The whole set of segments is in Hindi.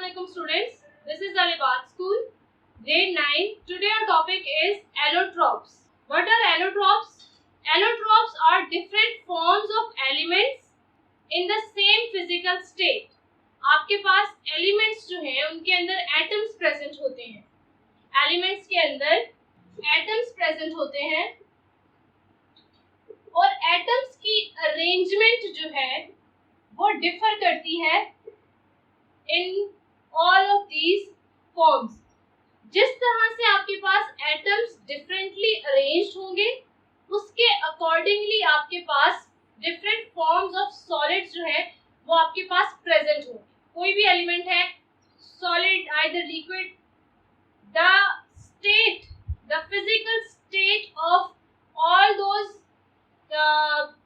Assalamualaikum students. This is Alibad School, grade 9. Today our topic is allotropes. What are allotropes? Allotropes are different forms of elements in the same physical state. आपके पास elements जो हैं उनके अंदर atoms present होते हैं. Elements के अंदर atoms present होते हैं और atoms की arrangement जो है वो differ करती है in all of these forms. जिस तरह से आपके पास atoms differently arranged होंगे उसके accordingly आपके पास different forms of solids जो है वो आपके पास present होंगे. कोई भी element है solid either liquid, the state, the physical state of all those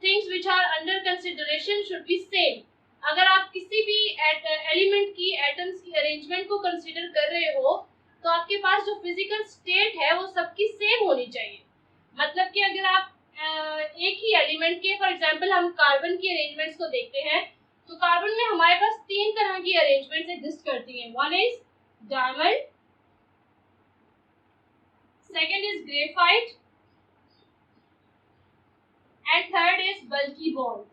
things which are under consideration should be same. अगर आप किसी भी एलिमेंट की एटम्स की अरेंजमेंट को कंसीडर कर रहे हो तो आपके पास जो फिजिकल स्टेट है वो सबकी सेम होनी चाहिए. मतलब कि अगर आप एक ही एलिमेंट के फॉर एग्जांपल हम कार्बन की अरेंजमेंट्स को देखते हैं तो कार्बन में हमारे पास तीन तरह की अरेंजमेंट्स एग्जिस्ट करती हैं. One is diamond, second is graphite and third is bulky balls.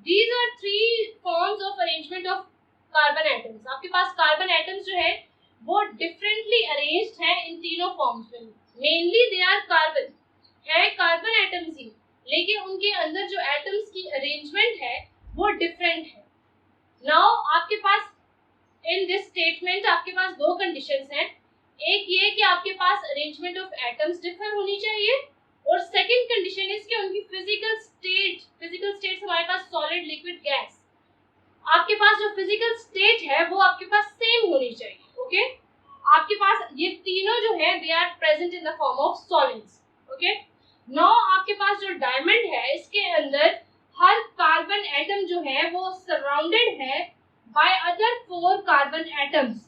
These are three forms of arrangement of carbon atoms. आपके पास carbon atoms जो है वो differently arranged हैं इन तीनों forms में. Mainly they are carbon, है carbon atoms ही, लेकिन उनके अंदर जो atoms की arrangement है वो different है. Now आपके पास in this statement आपके पास दो conditions हैं. एक ये कि आपके पास arrangement of atoms differ होनी चाहिए और सेकंड कंडीशन इज कि उनकी फिजिकल स्टेट हमारे पास सॉलिड, लिक्विड, गैस, आपके पास जो फिजिकल स्टेट है वो आपके पास सेम होनी चाहिए. ओके, आपके पास ये तीनों जो है they are present in the form of solids. Okay, now आपके पास जो डायमंड है इसके अंदर हर कार्बन एटम जो है वो सराउंडेड है बाय अदर 4 कार्बन एटम्स.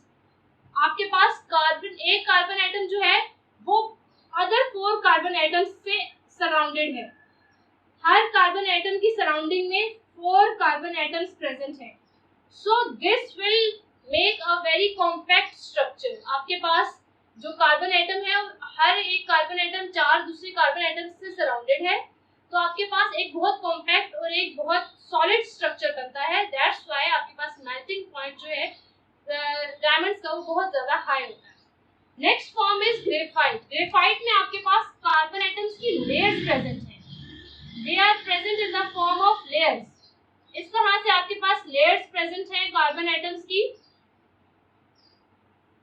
आपके पास एक कार्बन एटम जो है वो अदर 4 कार्बन एटम्स से सराउंडेड है. हर कार्बन एटम की सराउंडिंग में 4 कार्बन एटम्स प्रेजेंट है. So this will make a very compact structure. आपके पास जो कार्बन एटम है हर एक कार्बन एटम 4 दूसरे कार्बन एटम्स से सराउंडेड है तो आपके पास एक बहुत कॉम्पैक्ट और एक बहुत सॉलिड स्ट्रक्चर बनता है. दैट्स व्हाई आपके पास मेल्टिंग पॉइंट जो है डायमंड्स का वो बहुत ज्यादा हाई होता है. Next form is graphite. Graphite में आपके पास कार्बन एटम्स की लेयर्स प्रेजेंट हैं. They are present in the form of layers. इस तरह से आपके पास लेयर्स प्रेजेंट हैं कार्बन एटम्स की.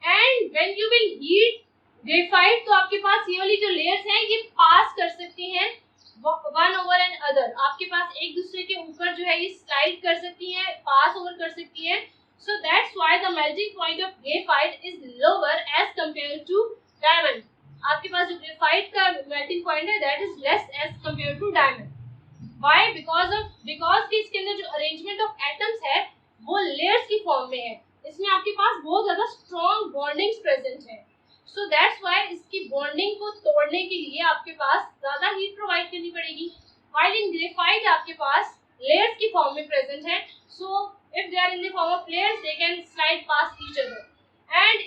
And when you will heat graphite तो आपके पास ये वाली जो लेयर्स हैं ये पास कर सकती हैं वन ओवर एन अदर. आपके पास एक दूसरे के ऊपर जो है ये स्लाइड कर सकती हैं, पास ओवर कर सकती हैं. So that's why the melting point of graphite is lower as compared to diamond. आपके पास जो graphite का melting point है that is less as compared to diamond. Why? Because कि इसके अंदर जो arrangement of atoms है वो layers की form में है. इसमें आपके पास बहुत ज़्यादा strong bondings present है. So that's why इसकी bonding को तोड़ने के लिए आपके पास ज़्यादा heat provide करनी पड़ेगी. While in graphite आपके पास layers की form में present है. So if they are in the form of layers they can slide past each other. And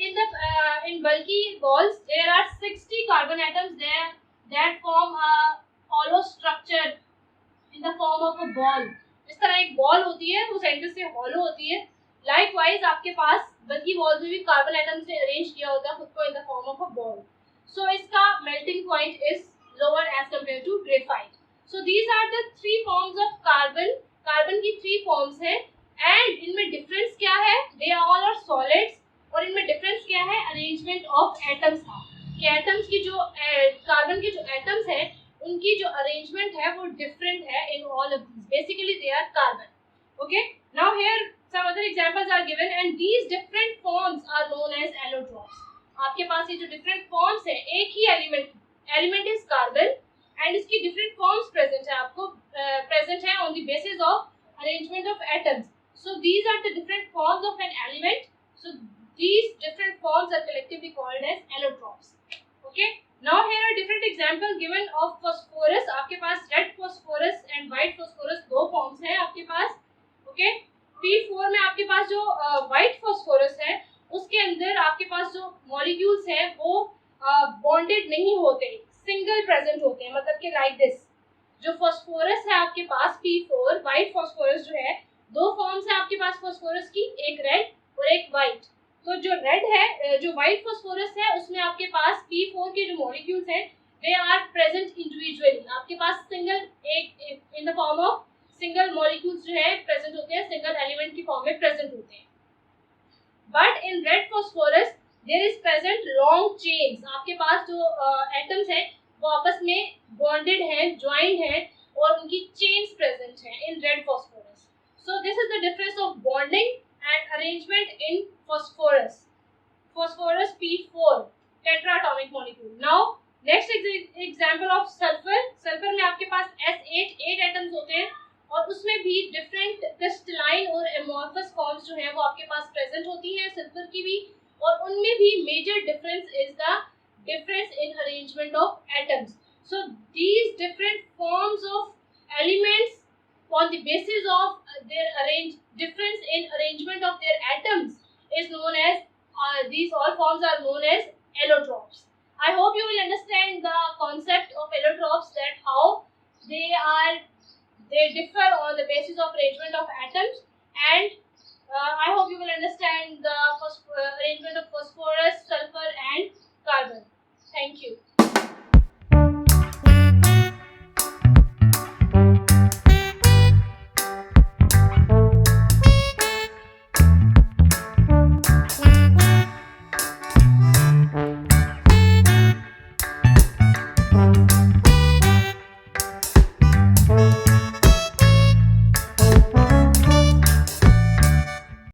in bulky balls there are 60 carbon atoms there that form a hollow structure in the form of a ball. इस तरह एक बॉल होती है वो सेंटर से हॉलो होती है. Likewise आपके पास bulky balls में भी कार्बन एटम से अरेंज किया होता है खुद को in the form of a ball. So इसका melting point is lower as compared to graphite. So these are the 3 forms of carbon. Carbon की 3 forms है एंड इनमें डिफरेंस क्या है? They all are solids. और इनमें डिफरेंस क्या है? अरेंजमेंट ऑफ एटम्स का. कि एटम्स की जो कार्बन के जो एटम्स है उनकी जो अरेंजमेंट है वो डिफरेंट है in all of these. Basically they are carbon. Okay, now here some other examples are given and these different forms are known as allotropes. आपके पास ये जो डिफरेंट फॉर्म्स है एक ही एलिमेंट इज कार्बन एंड इसकी डिफरेंट फॉर्म्स प्रेजेंट है आपको प्रेजेंट है on the basis of arrangement of atoms. So these are the different forms of an element. So these different forms are collectively called as allotropes. Okay. Now here are different examples given of phosphorus. आपके पास red phosphorus and white phosphorus दो forms हैं आपके पास. पास जो व्हाइट फॉस्फोरस है उसके अंदर आपके पास जो मॉलिक्यूल्स हैं वो बॉन्डेड नहीं होते, सिंगल प्रेजेंट होते हैं, मतलब कि लाइक दिस। जो फॉस्फोरस है आपके पास P4 व्हाइट फॉस्फोरस जो है, दो फॉर्म्स है आपके पास फॉस्फोरस की, एक रेड और एक व्हाइट। तो जो रेड है, जो व्हाइट फॉस्फोरस है, उसमें आपके पास P4 के जो मॉलिक्यूल्स हैं दे आर प्रेजेंट इंडिविजुअली, आपके पास सिंगल एक in the form of single molecules जो है प्रेजेंट होते हैं, सिंगल एलिमेंट की फॉर्म में प्रेजेंट होते हैं। But in red phosphorus there is present long chains, आपके पास जो एटम्स हैं वो आपस में बॉन्डेड हैं, ज्वाइंड हैं और उनकी चेन्स प्रेजेंट हैं इन red phosphorus. So this is the difference of bonding and arrangement in phosphorus P4 tetraatomic molecule. Now next example of sulfur में आपके पास S8 एटम्स होते हैं और उसमें भी डिफरेंट क्रिस्टलाइन और एमॉर्फस फॉर्म्स जो हैं वो आपके पास प्रेजेंट होती हैं सल्फर की भी, और उनमें भी major difference is the difference in arrangement of atoms. So these different forms of elements on the basis of their difference in arrangement of their atoms is known as these all forms are known as allotropes. I hope you will understand the concept of allotropes, that how they differ on the basis of arrangement of atoms, and I hope you will understand the arrangement of phosphorus, sulfur and carbon. Thank you.